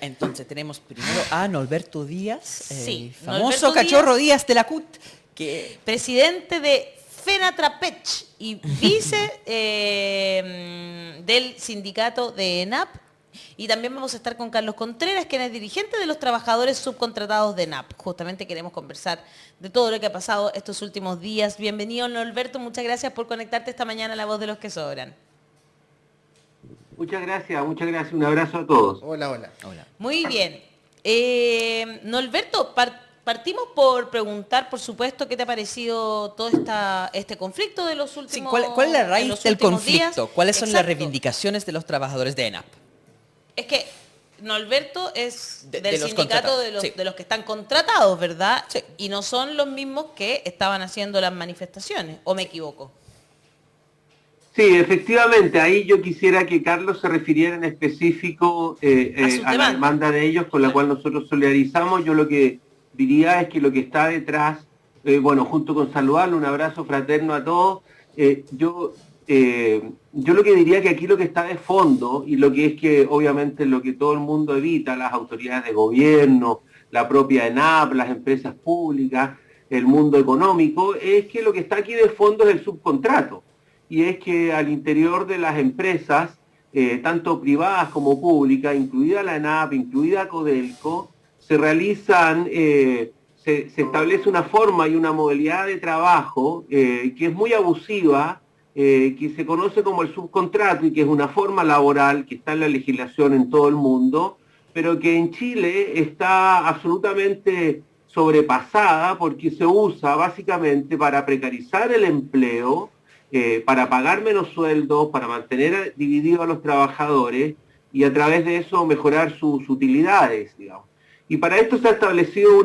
entonces tenemos primero a Norberto Díaz, Sí, el famoso Norberto cachorro Díaz de la CUT, que presidente de FENATRAPECH y vice del sindicato de ENAP. Y también vamos a estar con Carlos Contreras, quien es dirigente de los trabajadores subcontratados de ENAP. Justamente queremos conversar de todo lo que ha pasado estos últimos días. Bienvenido, Norberto. Muchas gracias por conectarte esta mañana a La Voz de los que Sobran. Muchas gracias, muchas gracias. Un abrazo a todos. Hola, hola. hola. Muy bien. Norberto, partimos por preguntar, por supuesto, qué te ha parecido todo este conflicto de los Sí, últimos ¿cuál es la de raíz los del últimos conflicto? días? ¿Cuáles son las Exacto. reivindicaciones de los trabajadores de ENAP? Es que Norberto es De del los sindicato contratados, sí. de los que están contratados, ¿verdad? Sí. Y no son los mismos que estaban haciendo las manifestaciones, ¿o me equivoco? Sí, efectivamente, ahí yo quisiera que Carlos se refiriera en específico sus a la demandas. demanda de ellos con la cual nosotros solidarizamos. Yo lo que diría es que lo que está detrás, bueno, junto con saludarlo, un abrazo fraterno a todos, yo lo que diría que aquí lo que está de fondo, y lo que es que obviamente lo que todo el mundo evita, las autoridades de gobierno, la propia ENAP, las empresas públicas, el mundo económico, es que lo que está aquí de fondo es el subcontrato. Y es que al interior de las empresas, tanto privadas como públicas, incluida la ENAP, incluida Codelco, se realizan, se establece una forma y una modalidad de trabajo que es muy abusiva, que se conoce como el subcontrato y que es una forma laboral que está en la legislación en todo el mundo, pero que en Chile está absolutamente sobrepasada porque se usa básicamente para precarizar el empleo, para pagar menos sueldos, para mantener divididos a los trabajadores y a través de eso mejorar sus utilidades, digamos. Y para esto se ha establecido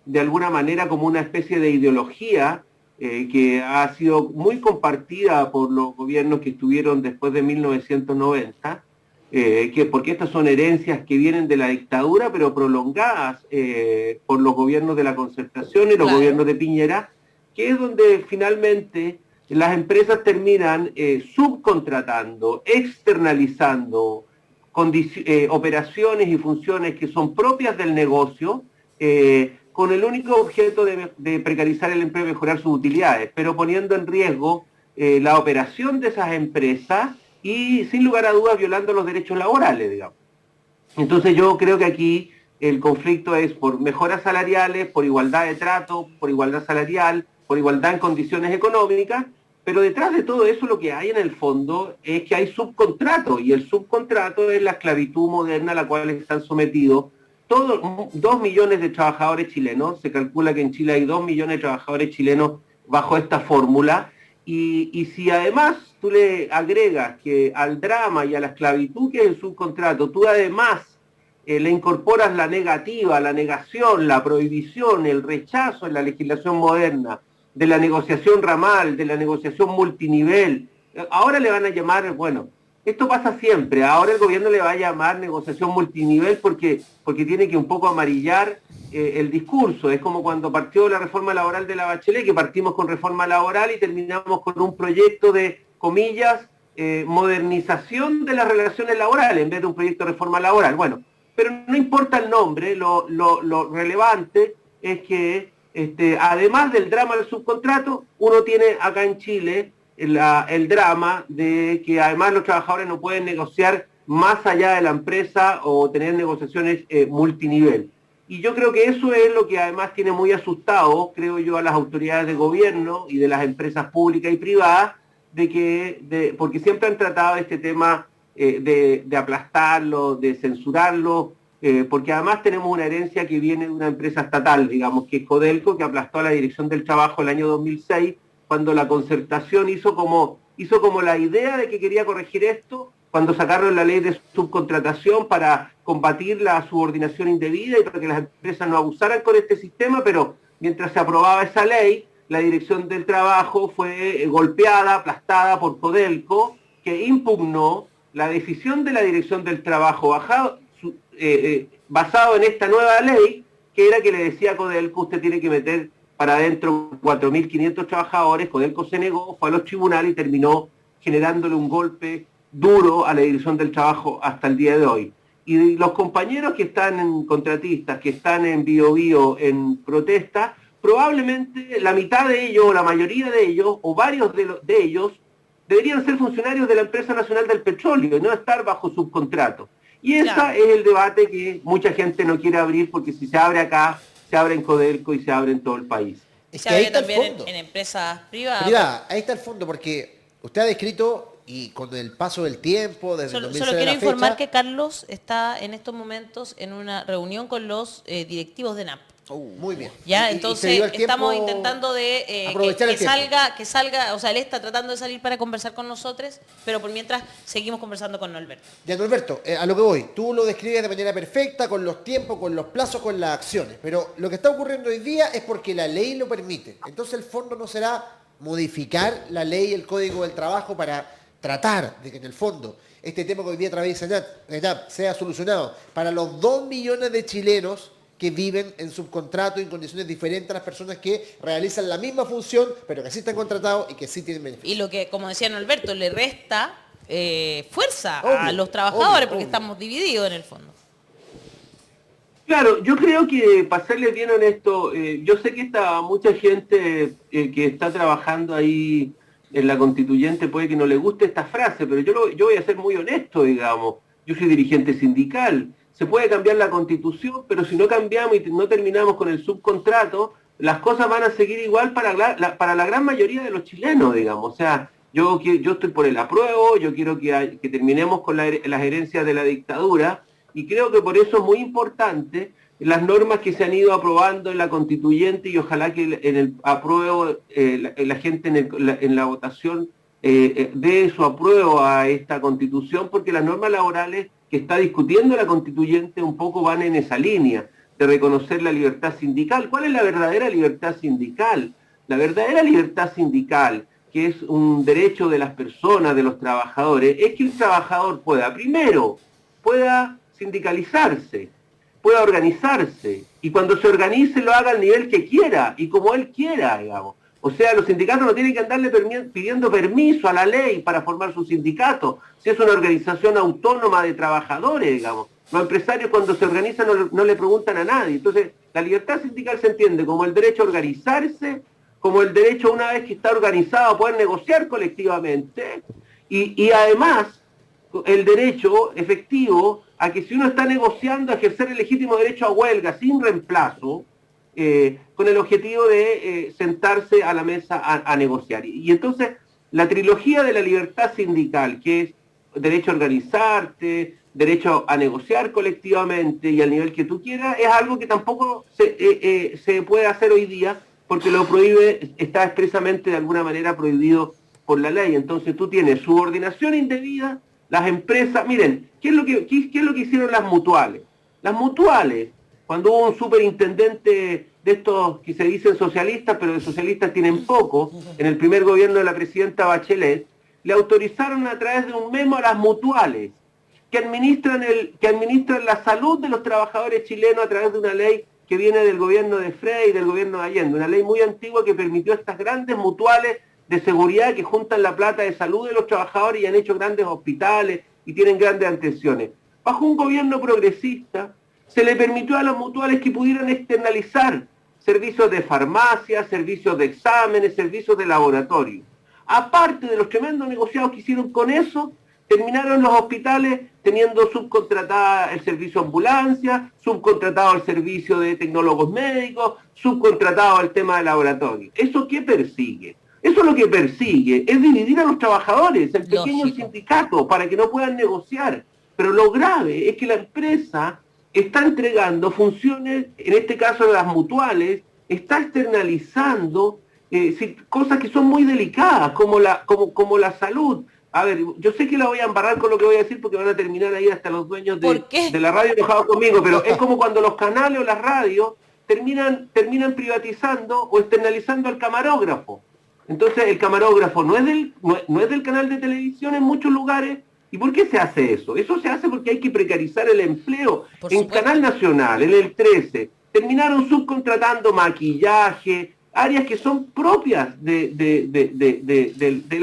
de alguna manera como una especie de ideología que ha sido muy compartida por los gobiernos que estuvieron después de 1990, porque estas son herencias que vienen de la dictadura, pero prolongadas por los gobiernos de la Concertación y los gobiernos de Piñera, que es donde finalmente las empresas terminan subcontratando, externalizando operaciones y funciones que son propias del negocio, con el único objeto de precarizar el empleo y mejorar sus utilidades, pero poniendo en riesgo la operación de esas empresas y sin lugar a dudas violando los derechos laborales, digamos. Entonces yo creo que aquí el conflicto es por mejoras salariales, por igualdad de trato, por igualdad salarial, por igualdad en condiciones económicas, pero detrás de todo eso lo que hay en el fondo es que hay subcontrato, y el subcontrato es la esclavitud moderna a la cual están sometidos todos 2 millones de trabajadores chilenos. Se calcula que en Chile hay 2 millones de trabajadores chilenos bajo esta fórmula, y si además tú le agregas que al drama y a la esclavitud que es el subcontrato, tú además le incorporas la negativa, la negación, la prohibición, el rechazo en la legislación moderna de la negociación ramal, de la negociación multinivel. Ahora le van a llamar, bueno, esto pasa siempre, ahora el gobierno le va a llamar negociación multinivel porque tiene que un poco amarillar el discurso. Es como cuando partió la reforma laboral de la Bachelet, que partimos con reforma laboral y terminamos con un proyecto de, comillas, modernización de las relaciones laborales en vez de un proyecto de reforma laboral. Bueno, pero no importa el nombre, lo relevante es que además del drama del subcontrato, uno tiene acá en Chile el drama de que además los trabajadores no pueden negociar más allá de la empresa o tener negociaciones multinivel. Y yo creo que eso es lo que además tiene muy asustado, creo yo, a las autoridades de gobierno y de las empresas públicas y privadas, porque siempre han tratado este tema de aplastarlo, de censurarlo, porque además tenemos una herencia que viene de una empresa estatal, digamos, que es Codelco, que aplastó a la Dirección del Trabajo el año 2006, cuando la Concertación hizo como la idea de que quería corregir esto, cuando sacaron la ley de subcontratación para combatir la subordinación indebida y para que las empresas no abusaran con este sistema, pero mientras se aprobaba esa ley, la Dirección del Trabajo fue golpeada, aplastada por Codelco, que impugnó la decisión de la Dirección del Trabajo basado en esta nueva ley, que era que le decía a Codelco, usted tiene que meter para adentro 4.500 trabajadores. Codelco se negó, fue a los tribunales y terminó generándole un golpe duro a la Dirección del Trabajo hasta el día de hoy. Y los compañeros que están en contratistas, que están en Biobío en protesta, probablemente la mitad de ellos, o la mayoría de ellos, o varios de ellos, deberían ser funcionarios de la Empresa Nacional del Petróleo y no estar bajo subcontrato. Y ese es el debate que mucha gente no quiere abrir, porque si se abre acá, se abre en Codelco y se abre en todo el país. Se abre también en empresas privadas. Ahí está el fondo, porque usted ha descrito, y con el paso del tiempo, desde el 2006 Solo quiero a la informar fecha, que Carlos está en estos momentos en una reunión con los directivos de ENAP. muy bien. Ya, Y entonces se dio el estamos tiempo, intentando de aprovechar el tiempo. que salga, o sea, él está tratando de salir para conversar con nosotros, pero por mientras seguimos conversando con Norberto. Ya, Norberto, a lo que voy, tú lo describes de manera perfecta, con los tiempos, con los plazos, con las acciones, pero lo que está ocurriendo hoy día es porque la ley lo permite. Entonces el fondo no será modificar la ley, el Código del Trabajo, para tratar de que en el fondo este tema que hoy día atraviesa ENAP sea solucionado para los 2 millones de chilenos que viven en subcontrato y en condiciones diferentes a las personas que realizan la misma función, pero que sí están contratados y que sí tienen beneficios. Y lo que, como decía Norberto, le resta fuerza a Obvio, los trabajadores, porque obvio. estamos divididos en el fondo. Claro, yo creo que, para serles bien honesto, yo sé que mucha gente que está trabajando ahí en la constituyente puede que no le guste esta frase, pero yo voy a ser muy honesto, digamos. Yo soy dirigente sindical. Se puede cambiar la constitución, pero si no cambiamos y no terminamos con el subcontrato, las cosas van a seguir igual para la gran mayoría de los chilenos, digamos. O sea, yo estoy por el apruebo, yo quiero que terminemos con las herencias de la dictadura, y creo que por eso es muy importante las normas que se han ido aprobando en la constituyente, y ojalá que en el apruebo la gente en la votación dé su apruebo a esta constitución, porque las normas laborales que está discutiendo la constituyente un poco van en esa línea de reconocer la libertad sindical. ¿Cuál es la verdadera libertad sindical? La verdadera libertad sindical, que es un derecho de las personas, de los trabajadores, es que un trabajador pueda sindicalizarse, pueda organizarse, y cuando se organice lo haga al nivel que quiera y como él quiera, digamos. O sea, los sindicatos no tienen que andarle pidiendo permiso a la ley para formar su sindicato, si es una organización autónoma de trabajadores, digamos. Los empresarios, cuando se organizan, no le preguntan a nadie. Entonces, la libertad sindical se entiende como el derecho a organizarse, como el derecho, una vez que está organizado, a poder negociar colectivamente, y además el derecho efectivo a que, si uno está negociando, a ejercer el legítimo derecho a huelga sin reemplazo, con el objetivo de sentarse a la mesa a negociar. Y entonces la trilogía de la libertad sindical, que es derecho a organizarte, derecho a negociar colectivamente y al nivel que tú quieras, es algo que tampoco se puede hacer hoy día, porque lo prohíbe, está expresamente de alguna manera prohibido por la ley. Entonces tú tienes subordinación indebida, las empresas. Miren, ¿qué es lo que hicieron las mutuales? Las mutuales, cuando hubo un superintendente de estos que se dicen socialistas, pero de socialistas tienen poco, en el primer gobierno de la presidenta Bachelet, le autorizaron a través de un memo a las mutuales que administran la salud de los trabajadores chilenos a través de una ley que viene del gobierno de Frey y del gobierno de Allende, una ley muy antigua que permitió estas grandes mutuales de seguridad que juntan la plata de salud de los trabajadores y han hecho grandes hospitales y tienen grandes atenciones. Bajo un gobierno progresista se le permitió a las mutuales que pudieran externalizar servicios de farmacia, servicios de exámenes, servicios de laboratorio. Aparte de los tremendos negociados que hicieron con eso, terminaron los hospitales teniendo subcontratada el servicio de ambulancia, subcontratado el servicio de tecnólogos médicos, subcontratado el tema de laboratorio. ¿Eso qué persigue? Eso lo que persigue es dividir a los trabajadores en pequeños sindicatos para que no puedan negociar. Pero lo grave es que la empresa está entregando funciones, en este caso de las mutuales, está externalizando cosas que son muy delicadas, como la salud. A ver, yo sé que la voy a embarrar con lo que voy a decir, porque van a terminar ahí hasta los dueños de la radio enojados conmigo, pero es como cuando los canales o las radios terminan privatizando o externalizando al camarógrafo. Entonces el camarógrafo no es del canal de televisión en muchos lugares. ¿Y por qué se hace eso? Eso se hace porque hay que precarizar el empleo. En Canal Nacional, en el 13, terminaron subcontratando maquillaje, áreas que son propias del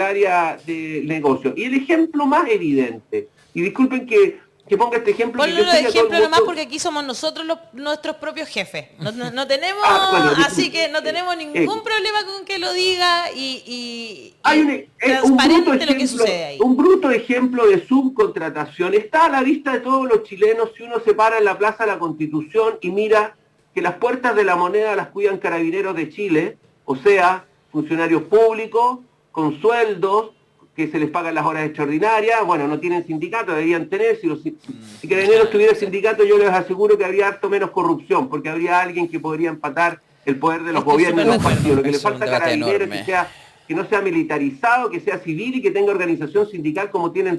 área de negocio. Y el ejemplo más evidente, y disculpen que que ponga este ejemplo. Ponlo Que yo de sé que a todo el ejemplo nomás mundo- porque aquí somos nosotros nuestros propios jefes. No tenemos, bueno, así que no tenemos ningún problema con que lo diga y Hay un transparente lo que sucede ahí. un bruto ejemplo de subcontratación. Está a la vista de todos los chilenos si uno se para en la Plaza de la Constitución y mira que las puertas de la Moneda las cuidan Carabineros de Chile, o sea, funcionarios públicos, con sueldos, que se les pagan las horas extraordinarias. Bueno, no tienen sindicato, deberían tener. Si Carabineros tuviera sindicato, yo les aseguro que habría harto menos corrupción, porque habría alguien que podría empatar el poder de los Estoy gobiernos y súper los de acuerdo. partidos. Lo que le Es un falta a debate Carabineros es enorme. que no sea militarizado, que sea civil y que tenga organización sindical como tienen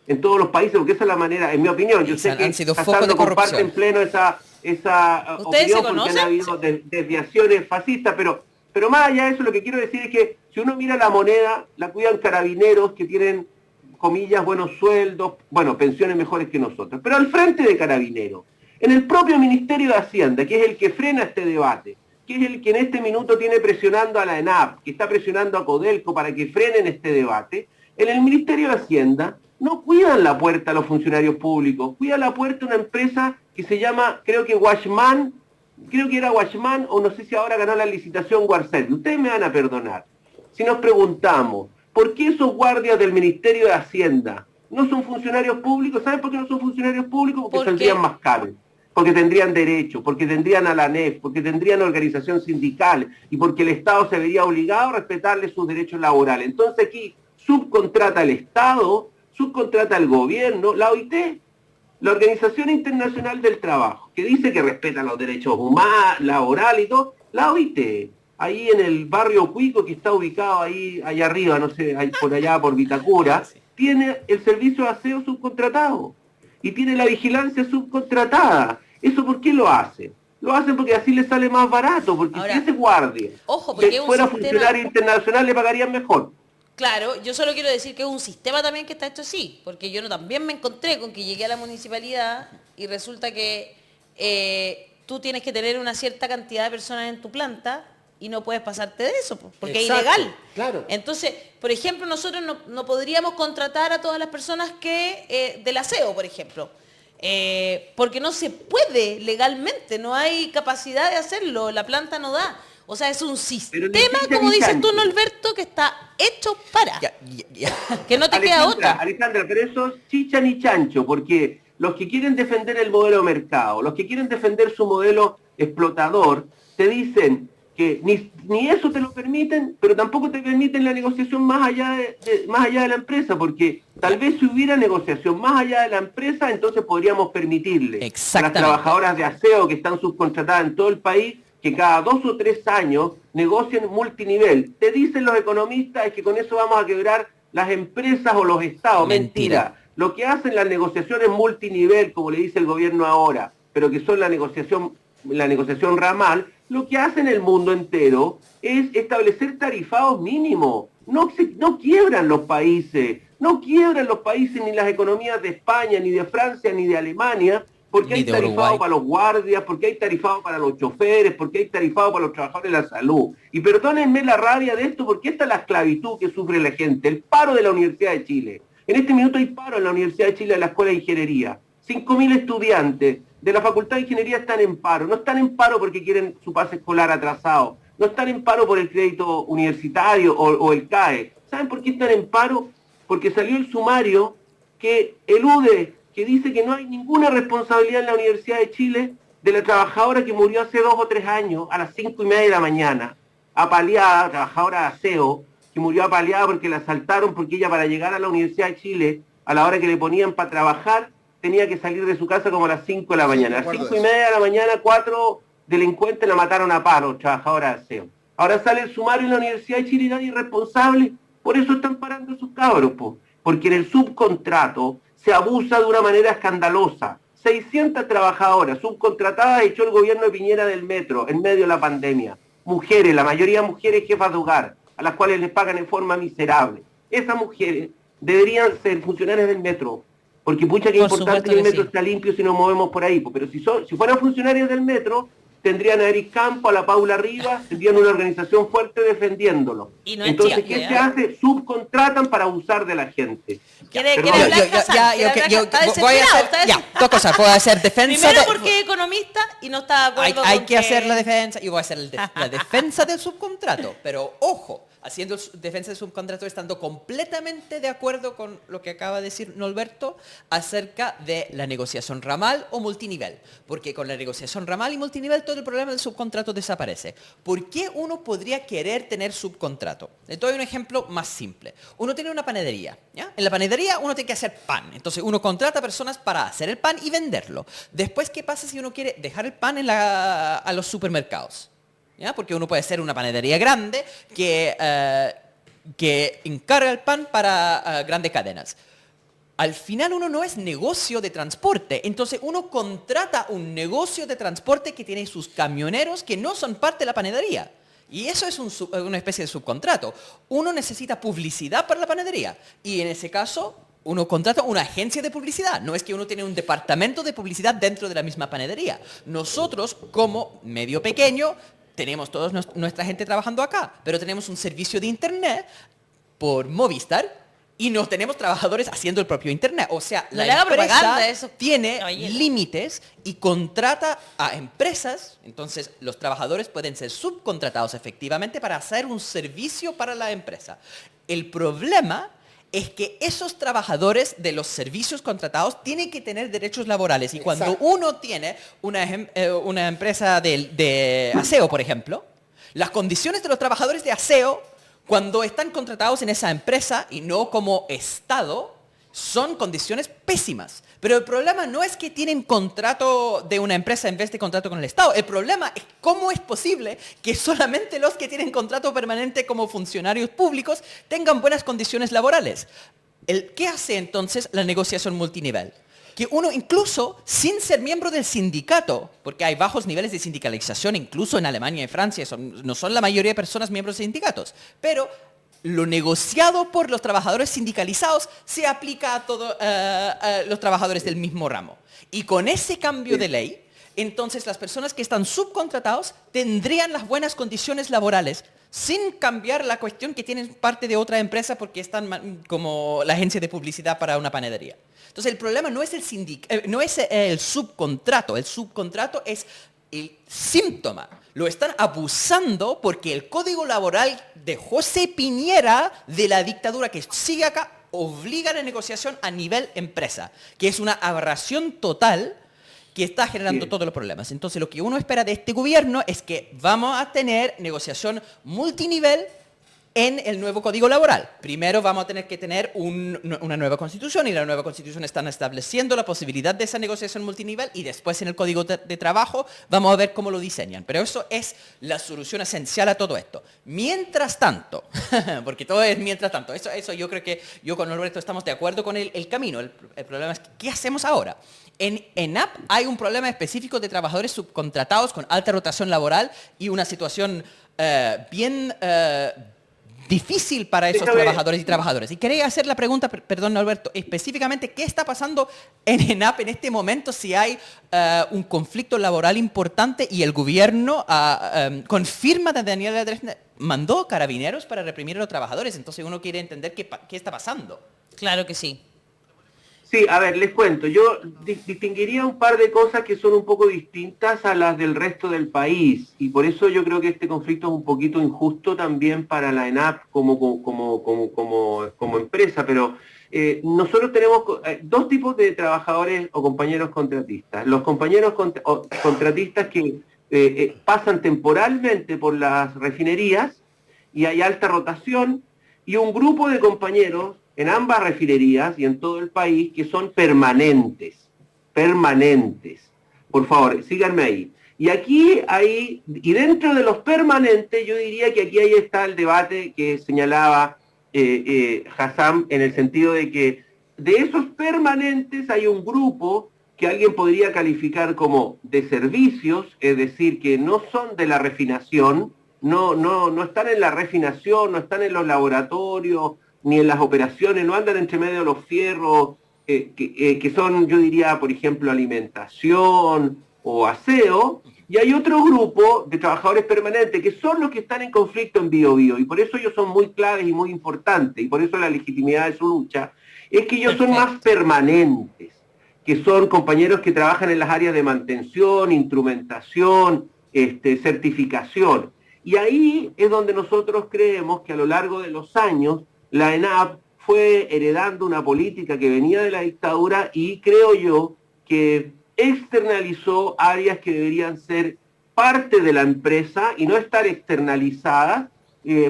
en todos los países, porque esa es la manera, en mi opinión. Yo sé que Han sido Casal focos de no comparte corrupción. en pleno esa ¿Ustedes se opinión, porque conocen? han habido desviaciones fascistas, pero más allá de eso, lo que quiero decir es que si uno mira la Moneda, la cuidan Carabineros, que tienen, comillas, buenos sueldos, bueno, pensiones mejores que nosotros. Pero al frente de Carabineros, en el propio Ministerio de Hacienda, que es el que frena este debate, que es el que en este minuto tiene presionando a la ENAP, que está presionando a Codelco para que frenen este debate, en el Ministerio de Hacienda no cuidan la puerta a los funcionarios públicos, cuida la puerta una empresa que se llama, creo que era Watchman, o no sé si ahora ganó la licitación Warcel. Ustedes me van a perdonar. Si nos preguntamos, ¿por qué esos guardias del Ministerio de Hacienda no son funcionarios públicos? ¿Saben por qué no son funcionarios públicos? Porque ¿Por qué? saldrían más caros, porque tendrían derechos, porque tendrían a la ANEF, porque tendrían organización sindical y porque el Estado se vería obligado a respetarles sus derechos laborales. Entonces aquí subcontrata el Estado, subcontrata el gobierno, la OIT, la Organización Internacional del Trabajo, que dice que respeta los derechos humanos, laborales y todo, la OIT, ahí en el barrio Cuico, que está ubicado ahí allá arriba, no sé, por allá por Vitacura, tiene el servicio de aseo subcontratado y tiene la vigilancia subcontratada. ¿Eso por qué lo hace? Lo hacen porque así les sale más barato, porque Ahora, si ese guardia ojo, porque es un fuera sistema- funcionario internacional le pagarían mejor. Claro, yo solo quiero decir que es un sistema también que está hecho así, porque yo también me encontré con que llegué a la municipalidad y resulta que tú tienes que tener una cierta cantidad de personas en tu planta y no puedes pasarte de eso, porque Exacto, es ilegal. claro. Entonces, por ejemplo, nosotros no podríamos contratar a todas las personas que del aseo, por ejemplo. Porque no se puede legalmente, no hay capacidad de hacerlo, la planta no da. O sea, es un sistema, necesita como dices tú, licencia. Norberto, que está hecho para. Ya. Que no te queda otra. Alejandra, pero eso es chicha ni chancho, porque los que quieren defender el modelo de mercado, los que quieren defender su modelo explotador, te dicen que ni eso te lo permiten, pero tampoco te permiten la negociación más allá de la empresa, porque tal vez si hubiera negociación más allá de la empresa, entonces podríamos permitirle a las Exactamente. trabajadoras de aseo que están subcontratadas en todo el país que cada 2 o 3 años negocien multinivel. Te dicen los economistas es que con eso vamos a quebrar las empresas o los estados. Mentira. Lo que hacen las negociaciones multinivel, como le dice el gobierno ahora, pero que son la negociación ramal, lo que hacen el mundo entero es establecer tarifados mínimos. No quiebran los países, ni las economías de España, ni de Francia, ni de Alemania, porque Ni hay de tarifado Uruguay. para los guardias, porque hay tarifado para los choferes, porque hay tarifado para los trabajadores de la salud. Y perdónenme la rabia de esto, porque esta es la esclavitud que sufre la gente, el paro de la Universidad de Chile. En este minuto hay paro en la Universidad de Chile, en la Escuela de Ingeniería. 5.000 estudiantes de la Facultad de Ingeniería están en paro. No están en paro porque quieren su pase escolar atrasado. No están en paro por el crédito universitario o el CAE. ¿Saben por qué están en paro? Porque salió el sumario que elude, que dice que no hay ninguna responsabilidad en la Universidad de Chile de la trabajadora que murió hace 2 o 3 años a las 5:30 de la mañana, apaleada, trabajadora de aseo, que murió apaleada porque la asaltaron, porque ella para llegar a la Universidad de Chile, a la hora que le ponían para trabajar, tenía que salir de su casa como a las 5 de la mañana. A las 5:30 de la mañana, 4 delincuentes la mataron a paro, trabajadora de aseo. Ahora sale el sumario en la Universidad de Chile y nadie es responsable, por eso están parando esos cabros, porque en el subcontrato se abusa de una manera escandalosa. 600 trabajadoras subcontratadas echó el gobierno de Piñera del metro en medio de la pandemia. Mujeres, la mayoría mujeres jefas de hogar, a las cuales les pagan en forma miserable. Esas mujeres deberían ser funcionarias del metro, porque pucha que es Por importante supuesto que el que metro sí. esté limpio si nos movemos por ahí. Pero si fueran funcionarios del metro, tendrían a Eric Campo, a la Paula Rivas, tendrían una organización fuerte defendiéndolo. Y no es Entonces, chiste, ¿qué se hace? Subcontratan para abusar de la gente. ¿Quiere Perdón. hablar Hassan? Voy a hacer, dos cosas, voy a hacer defensa Primero de... porque es economista y no está de acuerdo Hay con que hacer la defensa y voy a hacer la defensa del subcontrato, pero ojo, haciendo defensa del subcontrato estando completamente de acuerdo con lo que acaba de decir Norberto acerca de la negociación ramal o multinivel, porque con la negociación ramal y multinivel todo el problema del subcontrato desaparece. ¿Por qué uno podría querer tener subcontrato? Les doy un ejemplo más simple. Uno tiene una panadería, ¿ya? En la panadería uno tiene que hacer pan, entonces uno contrata personas para hacer el pan y venderlo. Después, ¿qué pasa si uno quiere dejar el pan a los supermercados? ¿Ya? Porque uno puede ser una panadería grande que encarga el pan para grandes cadenas. Al final uno no es negocio de transporte, entonces uno contrata un negocio de transporte que tiene sus camioneros que no son parte de la panadería. Y eso es una especie de subcontrato. Uno necesita publicidad para la panadería y en ese caso uno contrata una agencia de publicidad. No es que uno tiene un departamento de publicidad dentro de la misma panadería. Nosotros, como medio pequeño, tenemos toda nuestra gente trabajando acá, pero tenemos un servicio de internet por Movistar y no tenemos trabajadores haciendo el propio internet. O sea, No la le haga propaganda a empresa eso, tiene caballero. límites y contrata a empresas. Entonces, los trabajadores pueden ser subcontratados efectivamente para hacer un servicio para la empresa. El problema es que esos trabajadores de los servicios contratados tienen que tener derechos laborales. Y cuando Exacto. uno tiene una empresa de aseo, por ejemplo, las condiciones de los trabajadores de aseo, cuando están contratados en esa empresa y no como Estado, son condiciones pésimas. Pero el problema no es que tienen contrato de una empresa en vez de contrato con el Estado. El problema es cómo es posible que solamente los que tienen contrato permanente como funcionarios públicos tengan buenas condiciones laborales. ¿Qué hace entonces la negociación multinivel? Que uno incluso sin ser miembro del sindicato, porque hay bajos niveles de sindicalización incluso en Alemania y Francia, no son la mayoría de personas miembros de sindicatos, pero lo negociado por los trabajadores sindicalizados se aplica a todos los trabajadores del mismo ramo. Y con ese cambio de ley, entonces las personas que están subcontratados tendrían las buenas condiciones laborales sin cambiar la cuestión que tienen parte de otra empresa porque están como la agencia de publicidad para una panadería. Entonces el problema no es el subcontrato es el síntoma. Lo están abusando porque el código laboral de José Piñera de la dictadura que sigue acá obliga a la negociación a nivel empresa, que es una aberración total que está generando todos los problemas. Entonces lo que uno espera de este gobierno es que vamos a tener negociación multinivel en el nuevo código laboral. Primero vamos a tener que tener una nueva constitución y la nueva constitución están estableciendo la posibilidad de esa negociación multinivel y después en el código de trabajo vamos a ver cómo lo diseñan. Pero eso es la solución esencial a todo esto. Mientras tanto, porque todo es mientras tanto, eso yo creo que yo con Norberto estamos de acuerdo con el camino. El problema es, ¿qué hacemos ahora? En ENAP hay un problema específico de trabajadores subcontratados con alta rotación laboral y una situación bien difícil para esos trabajadores y trabajadoras. Y quería hacer la pregunta, perdón Alberto, específicamente, ¿qué está pasando en ENAP en este momento si hay un conflicto laboral importante y el gobierno confirma que Daniela Dresner mandó carabineros para reprimir a los trabajadores? Entonces uno quiere entender qué está pasando. Claro que sí. Sí, a ver, les cuento. Yo distinguiría un par de cosas que son un poco distintas a las del resto del país. Y por eso yo creo que este conflicto es un poquito injusto también para la ENAP como empresa. Pero nosotros tenemos dos tipos de trabajadores o compañeros contratistas. Los compañeros contratistas que pasan temporalmente por las refinerías y hay alta rotación, y un grupo de compañeros en ambas refinerías y en todo el país que son permanentes. Por favor, síganme ahí. Y aquí hay, y dentro de los permanentes, yo diría que aquí ahí está el debate que señalaba Hassan, en el sentido de que de esos permanentes hay un grupo que alguien podría calificar como de servicios, es decir, que no son de la refinación, no están en la refinación, no están en los laboratorios, ni en las operaciones, no andan entre medio de los fierros, que son, yo diría, por ejemplo, alimentación o aseo, Y hay otro grupo de trabajadores permanentes que son los que están en conflicto en Bío Bío, y por eso ellos son muy claves y muy importantes, y por eso la legitimidad de su lucha, es que ellos son más permanentes, que son compañeros que trabajan en las áreas de mantención, instrumentación, certificación. Y ahí es donde nosotros creemos que a lo largo de los años la ENAP fue heredando una política que venía de la dictadura y creo yo que externalizó áreas que deberían ser parte de la empresa y no estar externalizadas,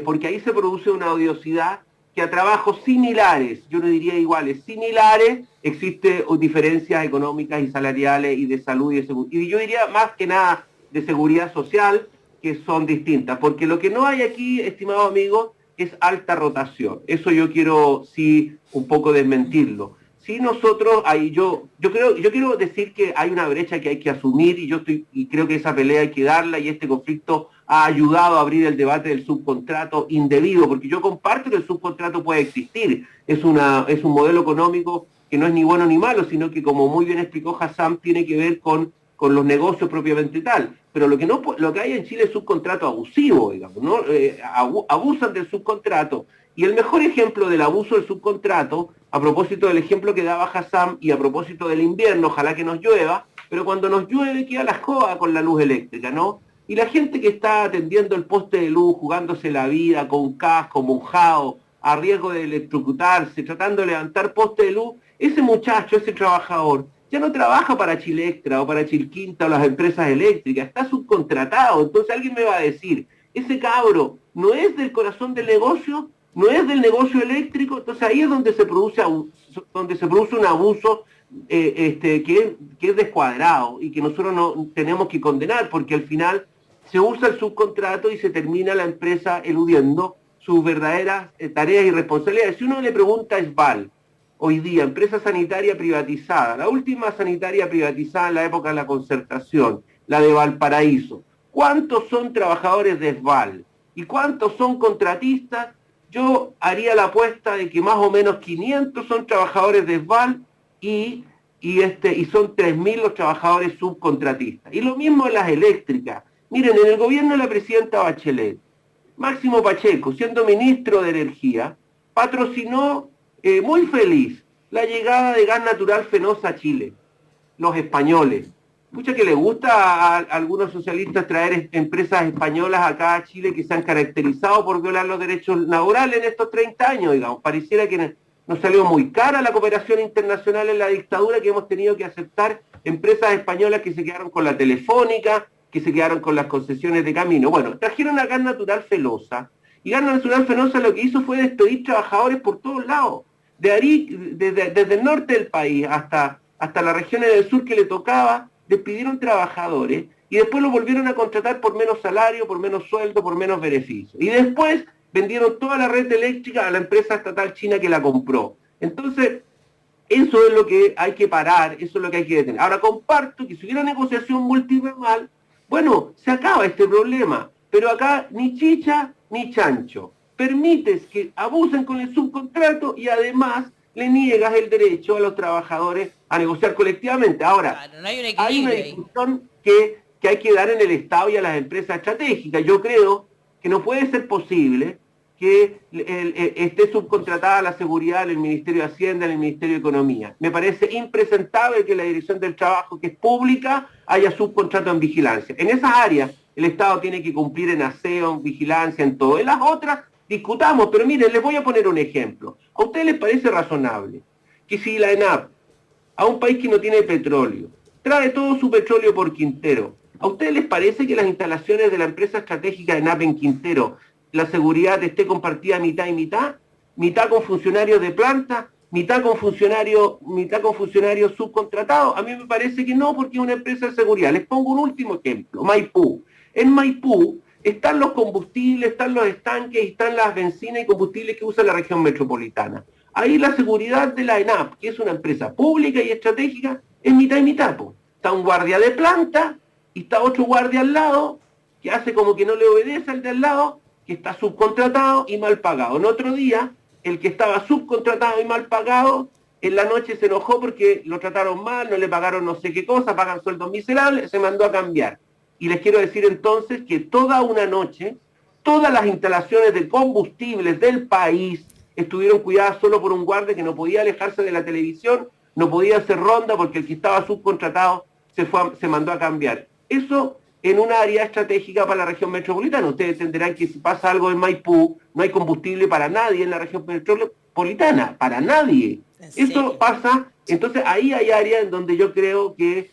porque ahí se produce una odiosidad que a trabajos similares, yo no diría iguales, similares, existe diferencias económicas y salariales y de salud y de seguridad. Y yo diría más que nada de seguridad social, que son distintas, porque lo que no hay aquí, estimado amigo, es alta rotación. Eso yo quiero, sí, un poco desmentirlo. Sí, nosotros, ahí yo quiero decir que hay una brecha que hay que asumir y creo que esa pelea hay que darla y este conflicto ha ayudado a abrir el debate del subcontrato indebido, porque yo comparto que el subcontrato puede existir. Es un modelo económico que no es ni bueno ni malo, sino que, como muy bien explicó Hassam, tiene que ver con los negocios propiamente tal. Pero lo que hay en Chile es subcontrato abusivo, digamos, ¿no? Abusan del subcontrato. Y el mejor ejemplo del abuso del subcontrato, a propósito del ejemplo que daba Hassam y a propósito del invierno, ojalá que nos llueva, pero cuando nos llueve queda la joda con la luz eléctrica, ¿no? Y la gente que está atendiendo el poste de luz, jugándose la vida con casco, mojado, a riesgo de electrocutarse, tratando de levantar poste de luz, ese muchacho, ese trabajador, ya no trabaja para Chilextra o para Chilquinta o las empresas eléctricas, está subcontratado. Entonces alguien me va a decir, ese cabro no es del corazón del negocio, no es del negocio eléctrico. Entonces ahí es donde se produce un abuso que es descuadrado y que nosotros no tenemos que condenar, porque al final se usa el subcontrato y se termina la empresa eludiendo sus verdaderas tareas y responsabilidades. Si uno le pregunta a Esval, hoy día, empresa sanitaria privatizada, la última sanitaria privatizada en la época de la Concertación, la de Valparaíso, ¿cuántos son trabajadores de Esval y cuántos son contratistas? Yo haría la apuesta de que más o menos 500 son trabajadores de Esval y son 3.000 los trabajadores subcontratistas. Y lo mismo en las eléctricas. Miren, en el gobierno de la presidenta Bachelet, Máximo Pacheco, siendo ministro de Energía, patrocinó muy feliz la llegada de gas natural Fenosa a Chile, los españoles. Mucha que le gusta a algunos socialistas traer empresas españolas acá a Chile que se han caracterizado por violar los derechos laborales en estos 30 años, digamos. Pareciera que nos salió muy cara la cooperación internacional en la dictadura, que hemos tenido que aceptar empresas españolas que se quedaron con la Telefónica, que se quedaron con las concesiones de camino. Bueno, trajeron a gas natural Fenosa, y gas natural Fenosa lo que hizo fue despedir trabajadores por todos lados. De Arica, desde el norte del país hasta las regiones del sur que le tocaba, despidieron trabajadores y después los volvieron a contratar por menos salario, por menos sueldo, por menos beneficio. Y después vendieron toda la red eléctrica a la empresa estatal china que la compró. Entonces, eso es lo que hay que parar, eso es lo que hay que detener. Ahora, comparto que si hubiera negociación multilateral, bueno, se acaba este problema. Pero acá ni chicha ni chancho. Permites que abusen con el subcontrato y además le niegas el derecho a los trabajadores a negociar colectivamente. Ahora, claro, no hay una discusión que hay que dar en el Estado y a las empresas estratégicas. Yo creo que no puede ser posible que esté subcontratada la seguridad en el Ministerio de Hacienda, en el Ministerio de Economía. Me parece impresentable que la Dirección del Trabajo, que es pública, haya subcontrato en vigilancia. En esas áreas el Estado tiene que cumplir en aseo, en vigilancia, en todo. En las otras discutamos, pero miren, les voy a poner un ejemplo. ¿A ustedes les parece razonable que si la ENAP, a un país que no tiene petróleo, trae todo su petróleo por Quintero, ¿a ustedes les parece que las instalaciones de la empresa estratégica ENAP en Quintero, la seguridad esté compartida mitad y mitad? Mitad con funcionarios de planta, mitad con funcionarios subcontratados. A mí me parece que no, porque es una empresa de seguridad. Les pongo un último ejemplo, Maipú. En Maipú están los combustibles, están los estanques, están las bencinas y combustibles que usa la región metropolitana. Ahí la seguridad de la ENAP, que es una empresa pública y estratégica, es mitad y mitad. Está un guardia de planta y está otro guardia al lado, que hace como que no le obedece al de al lado, que está subcontratado y mal pagado. En otro día, el que estaba subcontratado y mal pagado, en la noche se enojó porque lo trataron mal, no le pagaron no sé qué cosa, pagan sueldos miserables, se mandó a cambiar. Y les quiero decir entonces que toda una noche, todas las instalaciones de combustibles del país estuvieron cuidadas solo por un guardia que no podía alejarse de la televisión, no podía hacer ronda porque el que estaba subcontratado se mandó a cambiar. Eso en un área estratégica para la región metropolitana. Ustedes entenderán que si pasa algo en Maipú, no hay combustible para nadie en la región metropolitana, para nadie. Eso pasa, entonces ahí hay áreas en donde yo creo que,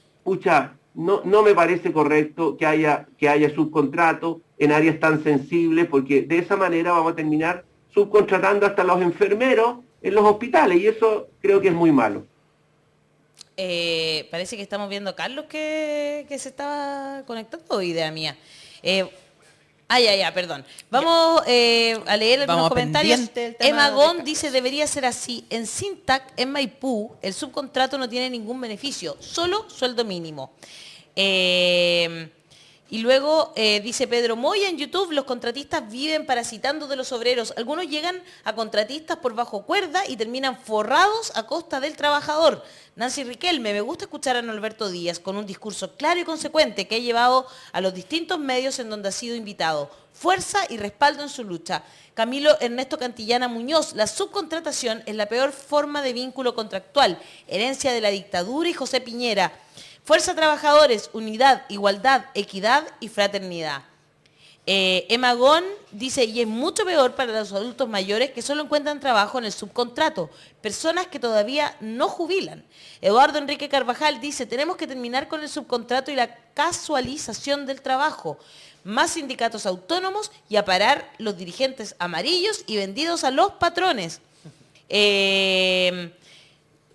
no me parece correcto que haya subcontrato en áreas tan sensibles, porque de esa manera vamos a terminar subcontratando hasta los enfermeros en los hospitales, y eso creo que es muy malo. Parece que estamos viendo a Carlos que se estaba conectando, idea mía. Perdón. Vamos a leer algunos comentarios. Emma Gon dice, debería ser así. En Sintac, en Maipú, el subcontrato no tiene ningún beneficio, solo sueldo mínimo. Y luego dice Pedro Moya en YouTube, los contratistas viven parasitando de los obreros. Algunos llegan a contratistas por bajo cuerda y terminan forrados a costa del trabajador. Nancy Riquelme, me gusta escuchar a Norberto Díaz con un discurso claro y consecuente que ha llevado a los distintos medios en donde ha sido invitado. Fuerza y respaldo en su lucha. Camilo Ernesto Cantillana Muñoz, la subcontratación es la peor forma de vínculo contractual, herencia de la dictadura y José Piñera. Fuerza trabajadores, unidad, igualdad, equidad y fraternidad. Emma Gon dice, y es mucho peor para los adultos mayores que solo encuentran trabajo en el subcontrato, personas que todavía no jubilan. Eduardo Enrique Carvajal dice, tenemos que terminar con el subcontrato y la casualización del trabajo, más sindicatos autónomos y a parar los dirigentes amarillos y vendidos a los patrones.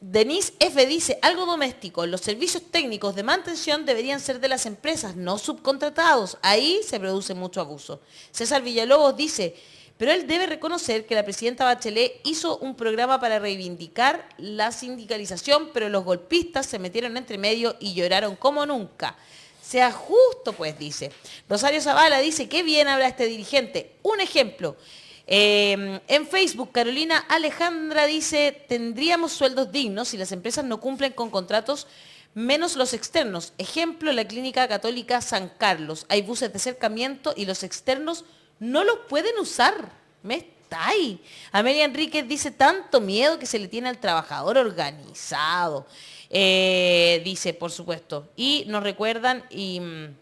Denise F. dice, algo doméstico, los servicios técnicos de mantención deberían ser de las empresas, no subcontratados. Ahí se produce mucho abuso. César Villalobos dice, pero él debe reconocer que la presidenta Bachelet hizo un programa para reivindicar la sindicalización, pero los golpistas se metieron entre medio y lloraron como nunca. Sea justo, pues, dice. Rosario Zavala dice, qué bien habla este dirigente. Un ejemplo. En Facebook, Carolina Alejandra dice, tendríamos sueldos dignos si las empresas no cumplen con contratos, menos los externos. Ejemplo, la Clínica Católica San Carlos. Hay buses de cercamiento y los externos no los pueden usar. Me está ahí. Amelia Enríquez dice, tanto miedo que se le tiene al trabajador organizado. Dice, por supuesto. Y nos recuerdan el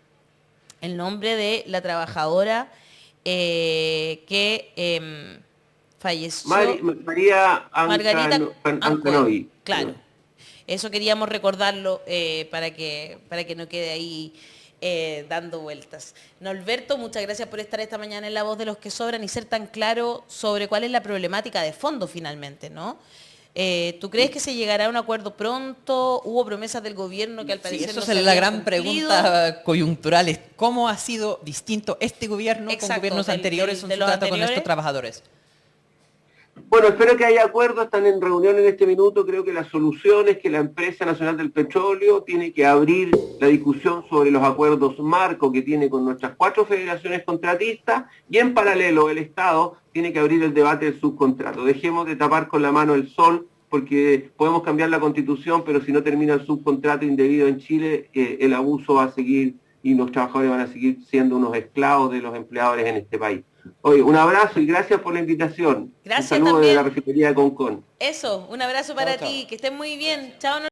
nombre de la trabajadora que falleció. María Margarita Antonovi. Claro. Eso queríamos recordarlo para que no quede ahí dando vueltas. Norberto, muchas gracias por estar esta mañana en La Voz de los que Sobran y ser tan claro sobre cuál es la problemática de fondo finalmente, ¿no? ¿Tú crees que se llegará a un acuerdo pronto? ¿Hubo promesas del gobierno que al parecer no se es la gran cumplido? pregunta coyuntural, es cómo ha sido distinto este gobierno con gobiernos anteriores en su trato con estos trabajadores. Bueno, espero que haya acuerdo, están en reunión en este minuto. Creo que la solución es que la Empresa Nacional del Petróleo tiene que abrir la discusión sobre los acuerdos marco que tiene con nuestras 4 federaciones contratistas, y en paralelo el Estado tiene que abrir el debate del subcontrato. Dejemos de tapar con la mano el sol, porque podemos cambiar la Constitución, pero si no termina el subcontrato indebido en Chile, el abuso va a seguir y los trabajadores van a seguir siendo unos esclavos de los empleadores en este país. Oye, un abrazo y gracias por la invitación. Gracias un saludo también. de la refinería de Concón. Eso, un abrazo para ti, que estés muy bien. Chao.